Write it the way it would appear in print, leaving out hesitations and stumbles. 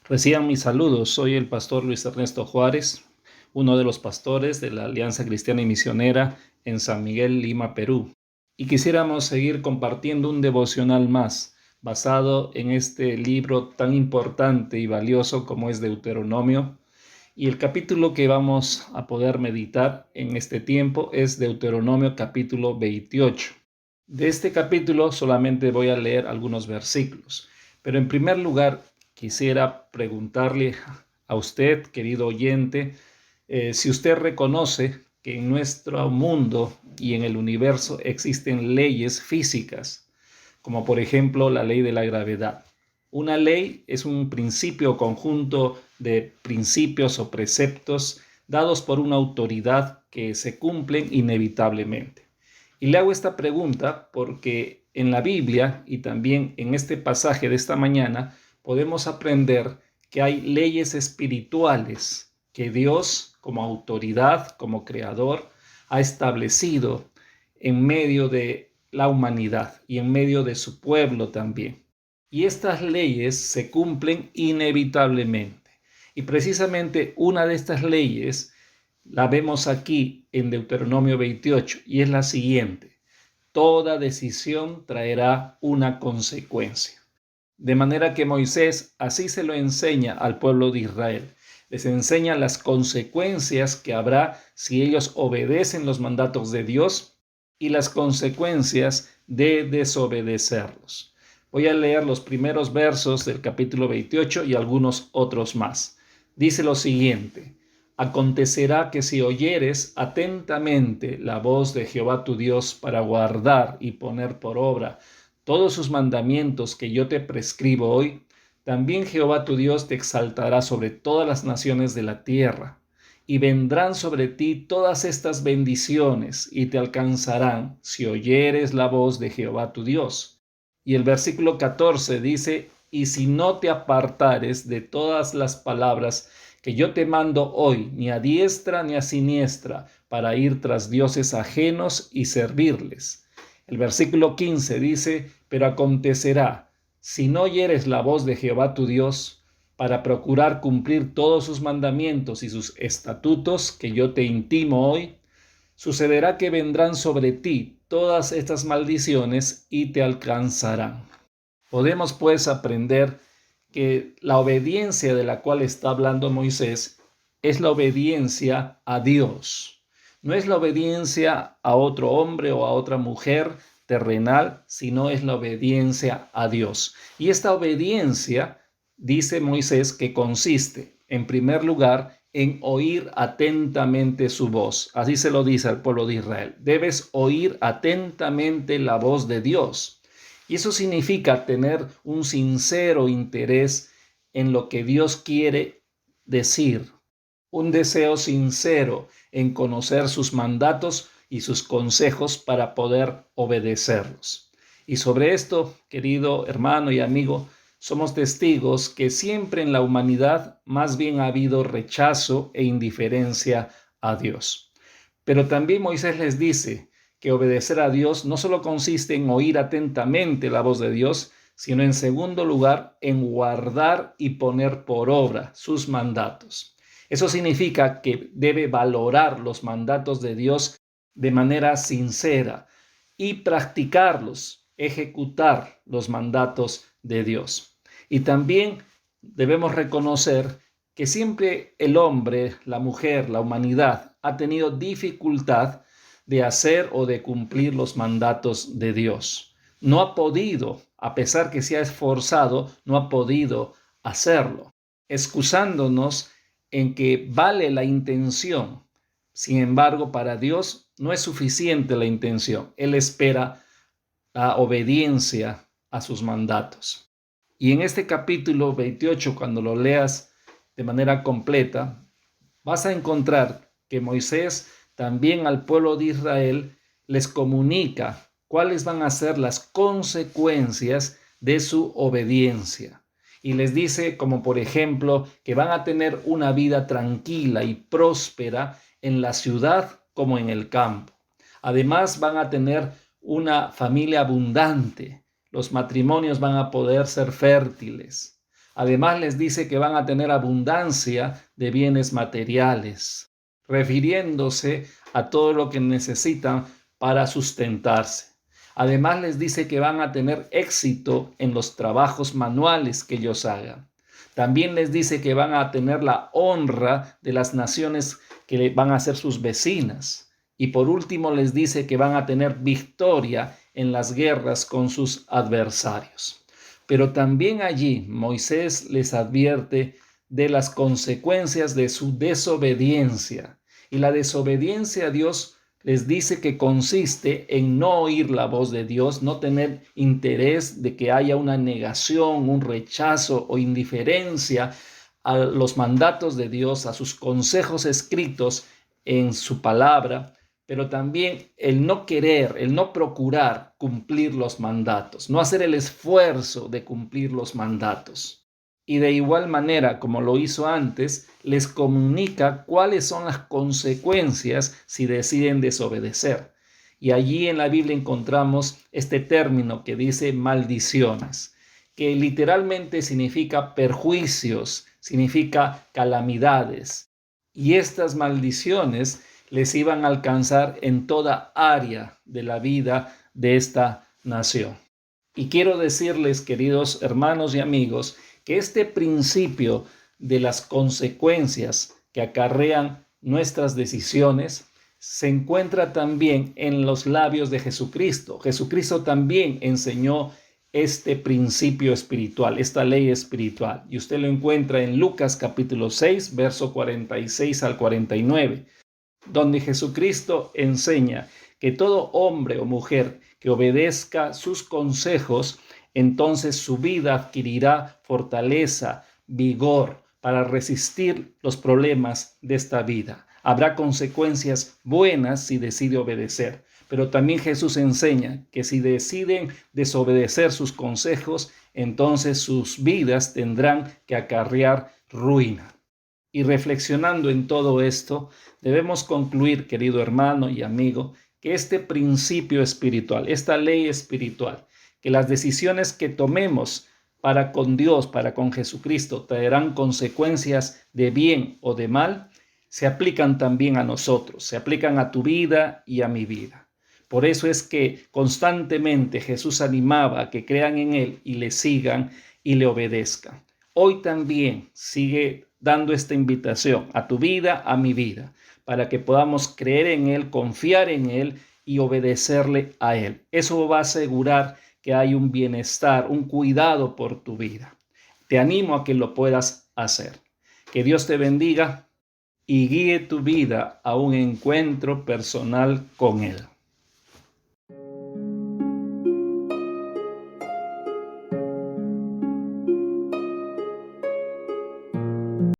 Reciban mis saludos. Soy el pastor Luis Ernesto Juárez, uno de los pastores de la Alianza Cristiana y Misionera en San Miguel, Lima, Perú. Y quisiéramos seguir compartiendo un devocional más, basado en este libro tan importante y valioso como es Deuteronomio. Y el capítulo que vamos a poder meditar en este tiempo es Deuteronomio capítulo 28. De este capítulo solamente voy a leer algunos versículos, pero en primer lugar quisiera preguntarle a usted, querido oyente, si usted reconoce que en nuestro mundo y en el universo existen leyes físicas, como por ejemplo la ley de la gravedad. Una ley es un principio o conjunto de principios o preceptos dados por una autoridad que se cumplen inevitablemente. Y le hago esta pregunta porque en la Biblia y también en este pasaje de esta mañana podemos aprender que hay leyes espirituales que Dios, como autoridad, como creador, ha establecido en medio de la humanidad y en medio de su pueblo también. Y estas leyes se cumplen inevitablemente. Y precisamente una de estas leyes la vemos aquí en Deuteronomio 28 y es la siguiente: toda decisión traerá una consecuencia. De manera que Moisés así se lo enseña al pueblo de Israel. Les enseña las consecuencias que habrá si ellos obedecen los mandatos de Dios y las consecuencias de desobedecerlos. Voy a leer los primeros versos del capítulo 28 y algunos otros más. Dice lo siguiente: acontecerá que si oyeres atentamente la voz de Jehová tu Dios para guardar y poner por obra todos sus mandamientos que yo te prescribo hoy, también Jehová tu Dios te exaltará sobre todas las naciones de la tierra, y vendrán sobre ti todas estas bendiciones y te alcanzarán si oyeres la voz de Jehová tu Dios. Y el versículo 14 dice: y si no te apartares de todas las palabras que yo te mando hoy, ni a diestra ni a siniestra, para ir tras dioses ajenos y servirles. El versículo 15 dice: pero acontecerá, si no oyeres la voz de Jehová tu Dios, para procurar cumplir todos sus mandamientos y sus estatutos que yo te intimo hoy, sucederá que vendrán sobre ti todas estas maldiciones y te alcanzarán. Podemos pues aprender que la obediencia de la cual está hablando Moisés es la obediencia a Dios. No es la obediencia a otro hombre o a otra mujer terrenal, sino es la obediencia a Dios. Y esta obediencia, dice Moisés, que consiste, en primer lugar, en oír atentamente su voz. Así se lo dice al pueblo de Israel. Debes oír atentamente la voz de Dios. Y eso significa tener un sincero interés en lo que Dios quiere decir, un deseo sincero en conocer sus mandatos y sus consejos para poder obedecerlos. Y sobre esto, querido hermano y amigo, somos testigos que siempre en la humanidad más bien ha habido rechazo e indiferencia a Dios. Pero también Moisés les dice que obedecer a Dios no solo consiste en oír atentamente la voz de Dios, sino en segundo lugar en guardar y poner por obra sus mandatos. Eso significa que debe valorar los mandatos de Dios de manera sincera y practicarlos, ejecutar los mandatos de Dios. Y también debemos reconocer que siempre el hombre, la mujer, la humanidad ha tenido dificultad de hacer o de cumplir los mandatos de Dios. No ha podido, a pesar que se ha esforzado, no ha podido hacerlo, excusándonos en que vale la intención. Sin embargo, para Dios no es suficiente la intención. Él espera la obediencia a sus mandatos. Y en este capítulo 28, cuando lo leas de manera completa, vas a encontrar que Moisés también al pueblo de Israel les comunica cuáles van a ser las consecuencias de su obediencia. Y les dice, como por ejemplo, que van a tener una vida tranquila y próspera en la ciudad como en el campo. Además, van a tener una familia abundante. Los matrimonios van a poder ser fértiles. Además les dice que van a tener abundancia de bienes materiales, refiriéndose a todo lo que necesitan para sustentarse. Además les dice que van a tener éxito en los trabajos manuales que ellos hagan. También les dice que van a tener la honra de las naciones que van a ser sus vecinas. Y por último les dice que van a tener victoria en las guerras con sus adversarios. Pero también allí Moisés les advierte de las consecuencias de su desobediencia. Y la desobediencia a Dios les dice que consiste en no oír la voz de Dios, no tener interés de que haya una negación, un rechazo o indiferencia a los mandatos de Dios, a sus consejos escritos en su palabra, pero también el no querer, el no procurar cumplir los mandatos, no hacer el esfuerzo de cumplir los mandatos. Y de igual manera, como lo hizo antes, les comunica cuáles son las consecuencias si deciden desobedecer. Y allí en la Biblia encontramos este término que dice maldiciones, que literalmente significa perjuicios, significa calamidades. Y estas maldiciones les iban a alcanzar en toda área de la vida de esta nación. Y quiero decirles, queridos hermanos y amigos, que este principio de las consecuencias que acarrean nuestras decisiones se encuentra también en los labios de Jesucristo. Jesucristo también enseñó este principio espiritual, esta ley espiritual. Y usted lo encuentra en Lucas capítulo 6, verso 46 al 49, donde Jesucristo enseña que todo hombre o mujer que obedezca sus consejos, entonces su vida adquirirá fortaleza, vigor para resistir los problemas de esta vida. Habrá consecuencias buenas si decide obedecer, pero también Jesús enseña que si deciden desobedecer sus consejos, entonces sus vidas tendrán que acarrear ruina. Y reflexionando en todo esto, debemos concluir, querido hermano y amigo, que este principio espiritual, esta ley espiritual, que las decisiones que tomemos para con Dios, para con Jesucristo, traerán consecuencias de bien o de mal, se aplican también a nosotros, se aplican a tu vida y a mi vida. Por eso es que constantemente Jesús animaba a que crean en Él y le sigan y le obedezcan. Hoy también sigue dando esta invitación a tu vida, a mi vida, para que podamos creer en Él, confiar en Él y obedecerle a Él. Eso va a asegurar que hay un bienestar, un cuidado por tu vida. Te animo a que lo puedas hacer. Que Dios te bendiga y guíe tu vida a un encuentro personal con Él.